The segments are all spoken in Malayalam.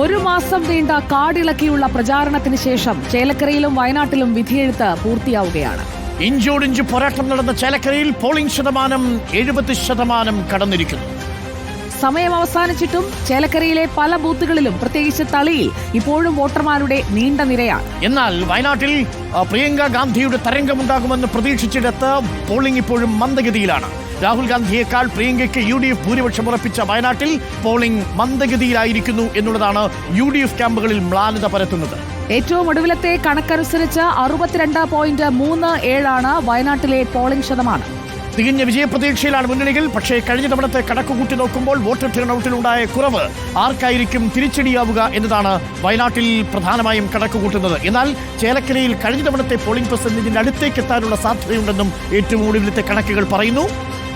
ഒരു മാസം നീണ്ട കാടിളക്കിയുള്ള പ്രചാരണത്തിന് ശേഷം ചേലക്കരയിലും വയനാട്ടിലും വിധിയെഴുത്ത് പൂർത്തിയാവുകയാണ്. ഇഞ്ചോടിഞ്ച് പോരാട്ടം നടന്ന ചേലക്കരയിൽ പോളിംഗ് ശതമാനം 70% കടന്നിരിക്കുന്നു. സമയം അവസാനിച്ചിട്ടും ചേലക്കരയിലെ പല ബൂത്തുകളിലും പ്രത്യേകിച്ച് തളിയിൽ ഇപ്പോഴും വോട്ടർമാരുടെ നീണ്ട നിരയാണ്. എന്നാൽ വയനാട്ടിൽ പ്രിയങ്ക ഗാന്ധിയുടെ തരംഗമുണ്ടാകുമെന്ന് പ്രതീക്ഷിച്ചിടത്ത് പോളിംഗ് ഇപ്പോഴും മന്ദഗതിയിലാണ്. രാഹുൽ ഗാന്ധിയേക്കാൾ പ്രിയങ്കയ്ക്ക് UDF ഭൂരിപക്ഷം ഉറപ്പിച്ച വയനാട്ടിൽ പോളിംഗ് മന്ദഗതിയിലായിരിക്കുന്നു എന്നുള്ളതാണ് UDF ക്യാമ്പുകളിൽ മ്ലാനത പരത്തുന്നത്. ഏറ്റവും ഒടുവിലത്തെ കണക്കനുസരിച്ച് 62.37 വയനാട്ടിലെ പോളിംഗ് ശതമാനം. തികഞ്ഞ വിജയപ്രതീക്ഷയിലാണ് മുന്നണികൾ. പക്ഷേ കഴിഞ്ഞ തവണത്തെ കണക്കുകൂട്ടി നോക്കുമ്പോൾ വോട്ടർ ടേൺഔട്ടിലുണ്ടായ കുറവ് ആർക്കായിരിക്കും തിരിച്ചടിയാവുക എന്നതാണ് വയനാട്ടിൽ പ്രധാനമായും കണക്കുകൂട്ടുന്നത്. എന്നാൽ ചേലക്കരയിൽ കഴിഞ്ഞ തവണത്തെ പോളിംഗ് പെർസെന്റേജിന്റെ അടുത്തേക്ക് എത്താനുള്ള സാധ്യതയുണ്ടെന്നും ഏറ്റവും ഒടുവിലത്തെ കണക്കുകൾ പറയുന്നു.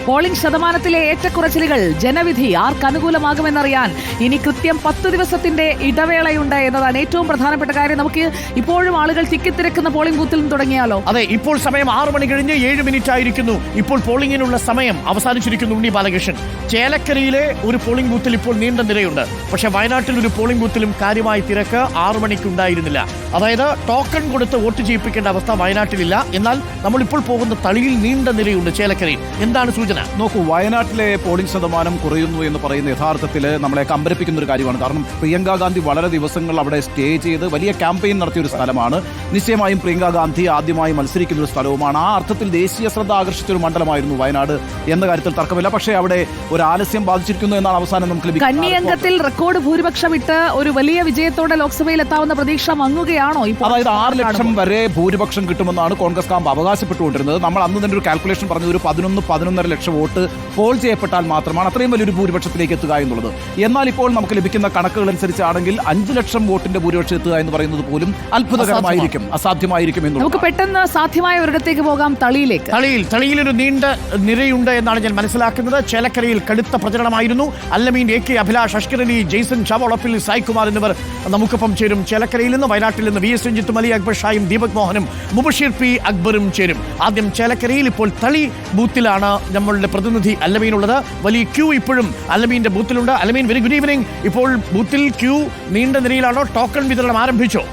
പോളിംഗ് ശതമാനത്തിലെ ഏറ്റക്കുറച്ചിലുകൾ ജനവിധി ആർക്കനുകൂലമാകുമെന്നറിയാൻ ഇനി കൃത്യം 10 ദിവസത്തിന്റെ ഇടവേളയുണ്ട് എന്നതാണ് ഏറ്റവും പ്രധാനപ്പെട്ട കാര്യം. നമുക്ക് ഇപ്പോഴും ആളുകൾ തിക്കിത്തിരക്കുന്ന പോളിംഗ് ബൂത്തിൽ നിന്ന് തുടങ്ങിയാലോ? അതെ, ഇപ്പോൾ സമയം 6 മണി കഴിഞ്ഞ് 7 മിനിറ്റ് ആയിരിക്കുന്നു. ഇപ്പോൾ പോളിംഗിനുള്ള സമയം അവസാനിച്ചിരിക്കുന്നു. ഉണ്ണി ബാലകൃഷ്ണൻ, ചേലക്കരയിലെ ഒരു പോളിംഗ് ബൂത്തിൽ ഇപ്പോൾ നീണ്ട നിരയുണ്ട്. പക്ഷേ വയനാട്ടിൽ ഒരു പോളിംഗ് ബൂത്തിലും കാര്യമായ തിരക്ക് 6 മണിക്ക് ഉണ്ടായിരുന്നില്ല. അതായത് ടോക്കൺ കൊടുത്ത് വോട്ട് ചെയ്യിപ്പിക്കേണ്ട അവസ്ഥ വയനാട്ടിലില്ല. എന്നാൽ നമ്മളിപ്പോൾ പോകുന്ന തളിയിൽ നീണ്ട നിരയുണ്ട് ചേലക്കരയിൽ. എന്താണ് സൂചന? നോക്കൂ, വയനാട്ടിലെ പോളിംഗ് ശതമാനം കുറയുന്നു എന്ന് പറയുന്ന യഥാർത്ഥത്തിൽ നമ്മളെ കമ്പരപ്പിക്കുന്ന ഒരു കാര്യമാണ്. കാരണം പ്രിയങ്ക ഗാന്ധി വളരെ ദിവസങ്ങൾ അവിടെ സ്റ്റേ ചെയ്ത് വലിയ ക്യാമ്പയിൻ നടത്തിയ ഒരു സ്ഥലമാണ്. നിശ്ചയമായും പ്രിയങ്ക ഗാന്ധി ആദ്യമായി മത്സരിക്കുന്ന ഒരു സ്ഥലവുമാണ്. ആ അർത്ഥത്തിൽ ദേശീയ ശ്രദ്ധ ആകർഷിച്ച ഒരു മണ്ഡലമായിരുന്നു വയനാട് എന്ന കാര്യത്തിൽ തർക്കമില്ല. പക്ഷേ അവിടെ ഒരു ആലസ്യം ബാധിച്ചിരിക്കുന്നു എന്നാണ് അവസാനം നമുക്ക് ലഭിക്കുന്നത്. കന്നിയംഗത്തിൽ റെക്കോർഡ് ഭൂരിപക്ഷം ഇട്ട് ഒരു വലിയ വിജയത്തോടെ ലോക്സഭയിൽ എത്താവുന്ന പ്രതീക്ഷ മങ്ങുകയാണോ? അതായത് 6 ലക്ഷം വരെ ഭൂരിപക്ഷം കിട്ടുമെന്നാണ് കോൺഗ്രസ് ക്യാമ്പ് അവകാശപ്പെട്ടുകൊണ്ടിരുന്നത്. നമ്മൾ അന്ന് തന്നെ ഒരു കാൽക്കുലേഷൻ പറഞ്ഞത് ഒരു 11-11.5 ലക്ഷം വോട്ട് പോൾ ചെയ്യപ്പെട്ടാൽ മാത്രമാണ് അത്രയും വലിയൊരു ഭൂരിപക്ഷത്തിലേക്ക് എത്തുക എന്നുള്ളത്. എന്നാൽ ഇപ്പോൾ നമുക്ക് ലഭിക്കുന്ന കണക്കുകൾ അനുസരിച്ചാണെങ്കിൽ 5 ലക്ഷം വോട്ടിന്റെ ഭൂരിപക്ഷം എത്തുക എന്ന് പറയുന്നത് പോലും അത്ഭുതകരമായിരിക്കും, അസാധ്യമായിരിക്കും എന്നുള്ളത്. നമുക്ക് പെട്ടെന്ന് സാധ്യമായ ഒരിടത്തേക്ക് പോകാം, തളിയിലേക്ക്. തളിയിലൊരു നീണ്ട നിരയുണ്ട് എന്നാണ് ഞാൻ മനസ്സിലാക്കുന്നത്. ചേലക്കരയിൽ കടുത്ത പ്രചരണമായിരുന്നു. അല്ലമീൻ, AK അഭിലാഷ്, അഷ്കർ അലി, ജെയ്സൺ ചാവളപ്പിൽ, സായ്കുമാർ എന്നിവർ നമുക്കൊപ്പം ചേരും. ചേലക്കരയിൽ നിന്ന്, വയനാട്ടിൽ നിന്ന് VS രഞ്ജിത്തും, അലി അക്ബർ ഷായും, ദീപക് മോഹനും, മുബഷീർ P അക്ബറും ചേരും. ആദ്യം ചേലക്കരയിൽ. ഇപ്പോൾ തളി ബൂത്തിലാണ് നമ്മളുടെ പ്രതിനിധി അല്ലമീൻ ഉള്ളത്. വലിയ ക്യൂ ഇപ്പോഴും അല്ലമീന്റെ ബൂത്തിലുണ്ട്. Allameen, very good evening. ഇപ്പോൾ ബൂത്തിൽ ക്യൂ നീണ്ട നിരയിലാണോ? ടോക്കൺ വിതരണം ആരംഭിച്ചോ?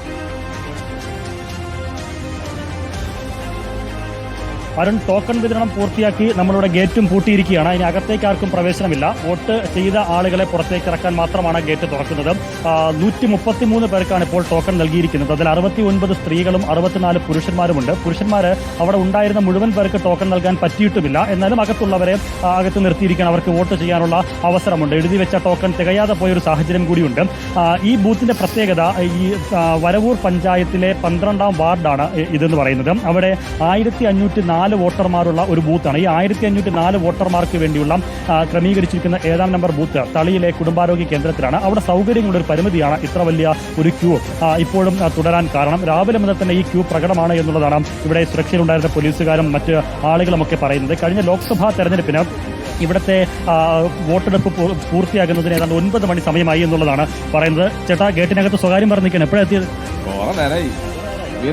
അരുൺ, ടോക്കൺ വിതരണം പൂർത്തിയാക്കി നമ്മളുടെ ഗേറ്റും പൂട്ടിയിരിക്കുകയാണ്. ഇനി അകത്തേക്ക് ആർക്കും പ്രവേശനമില്ല. വോട്ട് ചെയ്ത ആളുകളെ പുറത്തേക്ക് ഇറക്കാൻ മാത്രമാണ് ഗേറ്റ് തുറക്കുന്നത്. 133 പേർക്കാണ് ഇപ്പോൾ ടോക്കൺ നൽകിയിരിക്കുന്നത്. അതിൽ 69 സ്ത്രീകളും 64 പുരുഷന്മാരുമുണ്ട്. പുരുഷന്മാർ അവിടെ ഉണ്ടായിരുന്ന മുഴുവൻ പേർക്ക് ടോക്കൺ നൽകാൻ പറ്റിയിട്ടുമില്ല. എന്നാലും അകത്തുള്ളവരെ അകത്ത് നിർത്തിയിരിക്കുകയാണ്. അവർക്ക് വോട്ട് ചെയ്യാനുള്ള അവസരമുണ്ട്. എഴുതി വെച്ച ടോക്കൺ തികയാതെ പോയൊരു സാഹചര്യം കൂടിയുണ്ട്. ഈ ബൂത്തിന്റെ പ്രത്യേകത, ഈ വരവൂർ പഞ്ചായത്തിലെ 12ാം വാർഡാണ് ഇതെന്ന് പറയുന്നത്. അവിടെ 1504 വോട്ടർമാരുള്ള ഒരു ബൂത്താണ്. ഈ 1504 വോട്ടർമാർക്ക് വേണ്ടിയുള്ള ക്രമീകരിച്ചിരിക്കുന്ന 7ാം നമ്പർ ബൂത്ത് തളിയിലെ കുടുംബാരോഗ്യ കേന്ദ്രത്തിലാണ്. അവിടെ സൗകര്യങ്ങളുടെ ഒരു പരിമിതിയാണ് ഇത്ര വലിയ ഒരു ക്യൂ ഇപ്പോഴും തുടരാൻ കാരണം. രാവിലെ മുതൽ തന്നെ ഈ ക്യൂ പ്രകടമാണ് എന്നുള്ളതാണ് ഇവിടെ സുരക്ഷയിലുണ്ടായിരുന്ന പോലീസുകാരും മറ്റ് ആളുകളുമൊക്കെ പറയുന്നത്. കഴിഞ്ഞ ലോക്സഭാ തെരഞ്ഞെടുപ്പിന് ഇവിടുത്തെ വോട്ടെടുപ്പ് പൂർത്തിയാകുന്നതിന് ഏതാണ്ട് 9 മണി സമയമായി എന്നുള്ളതാണ് പറയുന്നത്. ചേട്ടാ, ഗേറ്റിനകത്ത് സ്വകാര്യം പറഞ്ഞിരിക്കണം, എപ്പോഴെത്തിയത്?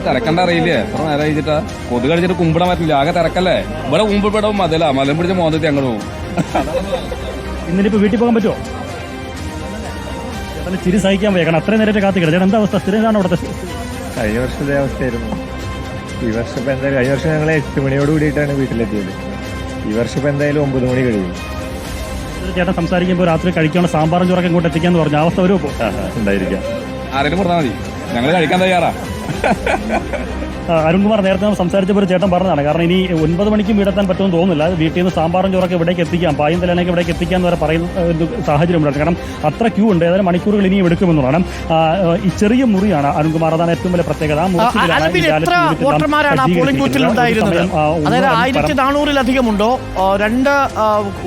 തിരക്കണ്ട അറിയില്ലേ? എത്ര നേരം കഴിച്ചിട്ടാ കൊതു കഴിച്ചിട്ട് കുമ്പിടാൻ പറ്റില്ല, ആകെ തിരക്കല്ലേ. ഇവിടെ കുമ്പിടാവും മതില മലം പിടിച്ച മോന്തി അങ്ങോട്ട് പോകും. ഇന്നിപ്പോ വീട്ടിൽ പോകാൻ പറ്റുമോ? ചേട്ടന് ചിരി സഹിക്കാൻ പോയി, കാരണം അത്രയും നേരത്തെ കാത്തിക്കണം. ചേട്ടൻ എന്താ അവസ്ഥ? സ്ഥിരമാണ് അവിടുത്തെ? കഴിഞ്ഞ വർഷത്തെ അവസ്ഥയായിരുന്നു. ഈ വർഷം ഇപ്പൊ എന്തായാലും കഴിഞ്ഞ വർഷം ഞങ്ങൾ 8 മണിയോട് കൂടിയിട്ടാണ് വീട്ടിലെത്തിയത്. ഈ വർഷം ഇപ്പൊ എന്തായാലും 9 മണി കഴിയും. ചേട്ടൻ സംസാരിക്കുമ്പോൾ രാത്രി കഴിക്കാനുള്ള സാമ്പാറും ചോറൊക്കെ ഇങ്ങോട്ട് എത്തിക്കാന്ന് പറഞ്ഞു. അവസ്ഥ ഒരു ഉണ്ടായിരിക്കാം. ആരെങ്കിലും പറഞ്ഞാൽ മതി, ഞങ്ങൾ കഴിക്കാൻ തയ്യാറാ. അരുൺകുമാർ, നേരത്തെ നമ്മൾ സംസാരിച്ചപ്പോൾ ചേട്ടൻ പറഞ്ഞതാണ്, കാരണം ഇനി 9 മണിക്കും വീടെത്താൻ പറ്റുമെന്ന് തോന്നുന്നില്ല. വീട്ടിൽ നിന്ന് സാമ്പാറും ചോറൊക്കെ ഇവിടേക്ക് എത്തിക്കാം, പായും തലേനൊക്കെ ഇവിടേക്ക് എത്തിക്കാന്ന് വരെ പറയുന്ന സാഹചര്യം ഉണ്ടായിരുന്നു. കാരണം അത്ര ക്യൂ ഉണ്ട്. ഏതായാലും മണിക്കൂറുകൾ ഇനിയും എടുക്കുമെന്നുള്ളതാണ്. ഈ ചെറിയ മുറിയാണ് അരുൺകുമാർ, അതാണ് ഏറ്റവും വലിയ പ്രത്യേകത. അതായത് 1400-ലധികം ഉണ്ടോ? 2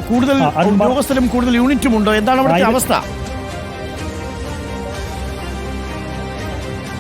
കൂടുതൽ ഉദ്യോഗസ്ഥരും കൂടുതൽ യൂണിറ്റും ഉണ്ടോ? എന്താണ് അവിടുത്തെ അവസ്ഥ?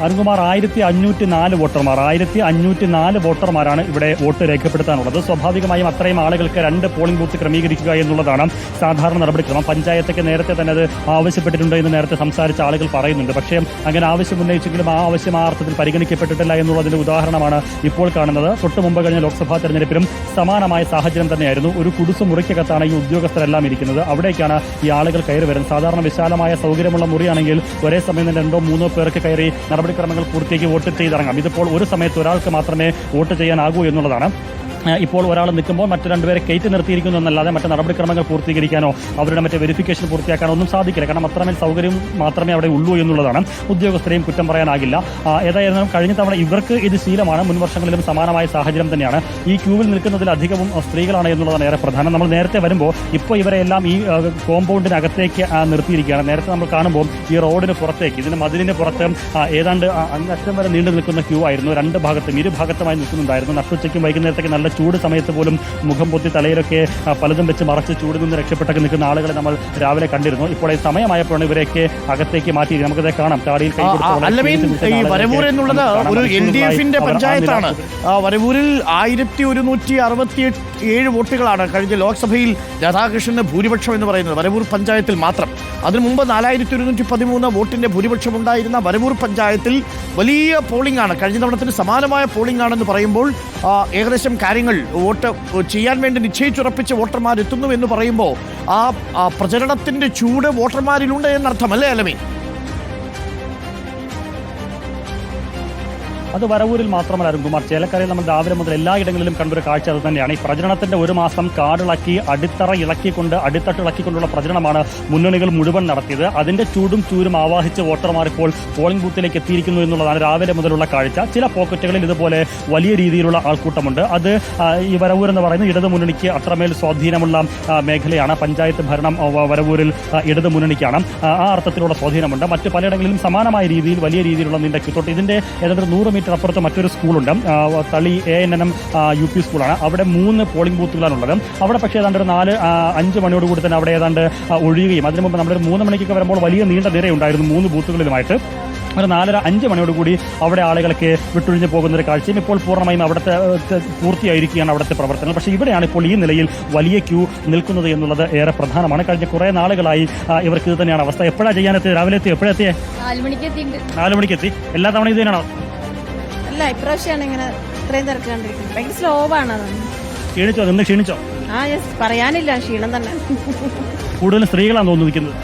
അരുൺകുമാർ 1504 വോട്ടർമാർ 1504 വോട്ടർമാരാണ് ഇവിടെ വോട്ട് രേഖപ്പെടുത്താനുള്ളത്. സ്വാഭാവികമായും അത്രയും ആളുകൾക്ക് 2 പോളിംഗ് ബൂത്ത് ക്രമീകരിക്കുക എന്നുള്ളതാണ് സാധാരണ നടപടിക്രമം. പഞ്ചായത്തൊക്കെ നേരത്തെ തന്നെ അത് ആവശ്യപ്പെട്ടിട്ടുണ്ട് എന്ന് നേരത്തെ സംസാരിച്ച ആളുകൾ പറയുന്നുണ്ട്. പക്ഷേ അങ്ങനെ ആവശ്യം ഉന്നയിച്ചെങ്കിലും ആ ആവശ്യം ആ അർത്ഥത്തിൽ പരിഗണിക്കപ്പെട്ടിട്ടില്ല എന്നുള്ളതിന്റെ ഉദാഹരണമാണ് ഇപ്പോൾ കാണുന്നത്. തൊട്ട് മുമ്പ് കഴിഞ്ഞ ലോക്സഭാ തെരഞ്ഞെടുപ്പിലും സമാനമായ സാഹചര്യം തന്നെയായിരുന്നു. ഒരു കുടുസ് മുറിക്കകത്താണ് ഈ ഉദ്യോഗസ്ഥരെല്ലാം ഇരിക്കുന്നത്. അവിടേക്കാണ് ഈ ആളുകൾ കയറി വരുന്നത്. സാധാരണ വിശാലമായ സൗകര്യമുള്ള മുറിയാണെങ്കിൽ ഒരേ സമയം 2-3 പേർക്ക് കയറി നടപടിക്രമങ്ങൾ പൂർത്തിയാക്കി വോട്ട് ചെയ്തിറങ്ങാം. ഇതിപ്പോൾ ഒരു സമയത്ത് ഒരാൾക്ക് മാത്രമേ വോട്ട് ചെയ്യാനാകൂ എന്നുള്ളതാണ്. ഇപ്പോൾ ഒരാൾ നിൽക്കുമ്പോൾ മറ്റു 2 പേരെ കയറ്റി നിർത്തിയിരിക്കുന്നു എന്നല്ലാതെ മറ്റ് നടപടിക്രമങ്ങൾ പൂർത്തീകരിക്കാനോ അവരുടെ മറ്റേ വെരിഫിക്കേഷൻ പൂർത്തിയാക്കാനോ ഒന്നും സാധിക്കില്ല. കാരണം അത്രമേൽ സൗകര്യം മാത്രമേ അവിടെ ഉള്ളൂ എന്നുള്ളതാണ്. ഉദ്യോഗസ്ഥരെയും കുറ്റം പറയാനാകില്ല. ഏതായിരുന്നാലും കഴിഞ്ഞ തവണ ഇവർക്ക് ഇത് ശീലമാണ്. മുൻ വർഷങ്ങളിലും സമാനമായ സാഹചര്യം തന്നെയാണ്. ഈ ക്യൂവിൽ നിൽക്കുന്നതിലധികവും സ്ത്രീകളാണ് എന്നുള്ളതാണ് ഏറെ പ്രധാനം. നമ്മൾ നേരത്തെ വരുമ്പോൾ ഇപ്പോൾ ഇവരെ എല്ലാം ഈ കോമ്പൗണ്ടിനകത്തേക്ക് നിർത്തിയിരിക്കുകയാണ്. നേരത്തെ നമ്മൾ കാണുമ്പോൾ ഈ റോഡിന് പുറത്തേക്ക് ഇതിന് മതിലിന് പുറത്ത് ഏതാണ്ട് അങ്ങറ്റം വരെ നീണ്ടു നിൽക്കുന്ന ക്യൂ ആയിരുന്നു. 2 ഭാഗത്തും ഇരുഭാഗത്തുമായി നിൽക്കുന്നുണ്ടായിരുന്നു. നട്ടുച്ചയ്ക്കും വൈകുന്നേരത്തേക്ക് നല്ല ചൂട് സമയത്ത് പോലും മുഖം പൊത്തി തലയിലൊക്കെ പലതും വെച്ച് മറച്ച് ചൂടിൽ നിന്ന് രക്ഷപ്പെട്ടൊക്കെ നിൽക്കുന്ന ആളുകളെ നമ്മൾ രാവിലെ കണ്ടിരുന്നു. ഇപ്പോൾ ഈ സമയമായപ്പോഴാണ് ഇവരെയൊക്കെ അകത്തേക്ക് മാറ്റി. നമുക്കത് കാണാം. താടിയിൽ ഈ വരവൂർ എന്നുള്ളത് ഒരു LDFന്റെ പഞ്ചായത്താണ്. വരവൂരിൽ 1167 വോട്ടുകളാണ് കഴിഞ്ഞ ലോക്സഭയിൽ രാധാകൃഷ്ണന് ഭൂരിപക്ഷം എന്ന് പറയുന്നത് വരവൂർ പഞ്ചായത്തിൽ മാത്രം. അതിനു മുമ്പ് 4113 വോട്ടിന്റെ ഭൂരിപക്ഷം ഉണ്ടായിരുന്ന വരവൂർ പഞ്ചായത്തിൽ വലിയ പോളിംഗ് ആണ്. കഴിഞ്ഞ തവണത്തിന് സമാനമായ പോളിംഗ് ആണെന്ന് പറയുമ്പോൾ ഏകദേശം കാര്യങ്ങൾ വോട്ട് ചെയ്യാൻ വേണ്ടി നിശ്ചയിച്ചുറപ്പിച്ച് വോട്ടർമാർ എത്തുന്നു എന്ന് പറയുമ്പോൾ ആ പ്രചരണത്തിന്റെ ചൂട് വോട്ടർമാരിലുണ്ട് എന്നർത്ഥം അല്ലേ അലമീൻ? അത് വരവൂരിൽ മാത്രമല്ല അരുൺകുമാർ, ചേലക്കരയിൽ നമ്മൾ രാവിലെ മുതൽ എല്ലായിടങ്ങളിലും കണ്ടൊരു കാഴ്ച അത് തന്നെയാണ്. ഈ പ്രചരണത്തിന്റെ 1 മാസം കാടിളക്കി അടിത്തറ ഇളക്കിക്കൊണ്ട് അടിത്തട്ട് ഇളക്കിക്കൊണ്ടുള്ള പ്രചരണമാണ് മുന്നണികൾ മുഴുവൻ നടത്തിയത്. അതിന്റെ ചൂടും ചൂരും ആവാഹിച്ച് വോട്ടർമാർ ഇപ്പോൾ പോളിംഗ് ബൂത്തിലേക്ക് എത്തിയിരിക്കുന്നു എന്നുള്ളതാണ് രാവിലെ മുതലുള്ള കാഴ്ച. ചില പോക്കറ്റുകളിൽ ഇതുപോലെ വലിയ രീതിയിലുള്ള ആൾക്കൂട്ടമുണ്ട്. അത് ഈ വരവൂർ എന്ന് പറയുന്നത് ഇടതു മുന്നണിക്ക് അത്രമേൽ സ്വാധീനമുള്ള മേഖലയാണ്. പഞ്ചായത്ത് ഭരണം വരവൂരിൽ ഇടതു മുന്നണിക്കാണ്. ആ അർത്ഥത്തിലുള്ള സ്വാധീനമുണ്ട്. മറ്റ് പലയിടങ്ങളിലും സമാനമായ രീതിയിൽ വലിയ രീതിയിലുള്ള നീണ്ട ക്യൂത്തോട്ട്. ഇതിന്റെ ഏതാണ്ട് 100 മീറ്റർ അപ്പുറത്ത് മറ്റൊരു സ്കൂളുണ്ട്. തളി ANM UP സ്കൂളാണ്. അവിടെ 3 പോളിംഗ് ബൂത്തുകളാണുള്ളത്. അവിടെ പക്ഷേ ഏതാണ്ട് ഒരു 4-5 മണിയോടുകൂടി തന്നെ അവിടെ ഏതാണ്ട് ഒഴിയുകയും അതിനു മുമ്പ് നമ്മളൊരു 3 മണിക്കൊക്കെ വരുമ്പോൾ വലിയ നീണ്ട നിരയുണ്ടായിരുന്നു 3 ബൂത്തുകളിലുമായിട്ട്. ഒരു 4-5 മണിയോടുകൂടി അവിടെ ആളുകളൊക്കെ വിട്ടൊഴിഞ്ഞ് പോകുന്നൊരു കാഴ്ചയും ഇപ്പോൾ പൂർണ്ണമായും അവിടുത്തെ പൂർത്തിയായിരിക്കുകയാണ് അവിടുത്തെ പ്രവർത്തനങ്ങൾ. പക്ഷേ ഇവിടെയാണ് ഇപ്പോൾ ഈ നിലയിൽ വലിയ ക്യൂ നിൽക്കുന്നത് എന്നുള്ളത് ഏറെ പ്രധാനമാണ്. കഴിഞ്ഞ കുറേ നാളുകളായി ഇവർക്ക് ഇത് തന്നെയാണ് അവസ്ഥ. എപ്പോഴാണ് ചെയ്യാനെത്തിയത്? രാവിലെ എത്തി? എപ്പോഴെത്തിയേ? 4 മണിക്ക് എത്തി. എല്ലാ തവണ ഇത് തന്നെയാണോ? അല്ല, ഇപ്രാവശ്യമാണ് ഇങ്ങനെ ഇത്രയും തിരക്ക് കണ്ടിരിക്കുന്നത്. ഭയങ്കര സ്ലോ ആണ്. ക്ഷീണിച്ചോ? നിന്ന് ക്ഷീണിച്ചോ? പറയാനില്ല, ക്ഷീണം തന്നെ. കൂടുതലും സ്ത്രീകളാണ് തോന്നുന്നു നിൽക്കുന്നത്.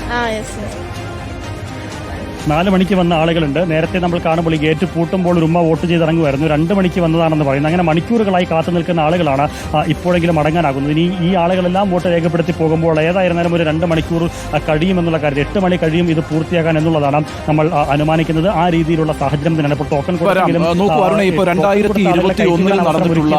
4 മണിക്ക് വന്ന ആളുകളുണ്ട്. നേരത്തെ നമ്മൾ കാണുമ്പോൾ ഈ ഗേറ്റ് പൂട്ടുമ്പോൾ ഒരു ഉമ്മ വോട്ട് ചെയ്തിറങ്ങുമായിരുന്നു. 2 മണിക്ക് വന്നതാണെന്ന് പറയുന്നത്. അങ്ങനെ മണിക്കൂറുകളായി കാത്തു നിൽക്കുന്ന ആളുകളാണ് ഇപ്പോഴെങ്കിലും അടങ്ങാനാകുന്നത്. ഇനി ഈ ആളുകളെല്ലാം വോട്ട് രേഖപ്പെടുത്തി പോകുമ്പോൾ ഏതായിരുന്നാലും ഒരു 2 മണിക്കൂർ കഴിയുമെന്നുള്ള കാര്യം, 8 മണി കഴിയും ഇത് പൂർത്തിയാക്കാൻ എന്നുള്ളതാണ് നമ്മൾ അനുമാനിക്കുന്നത്. ആ രീതിയിലുള്ള സാഹചര്യം തന്നെയാണ് ഇപ്പോൾ ടോക്കൺ നോക്കൂ അരുണേ, ഇപ്പോൾ 2021 നടന്നിട്ടുള്ള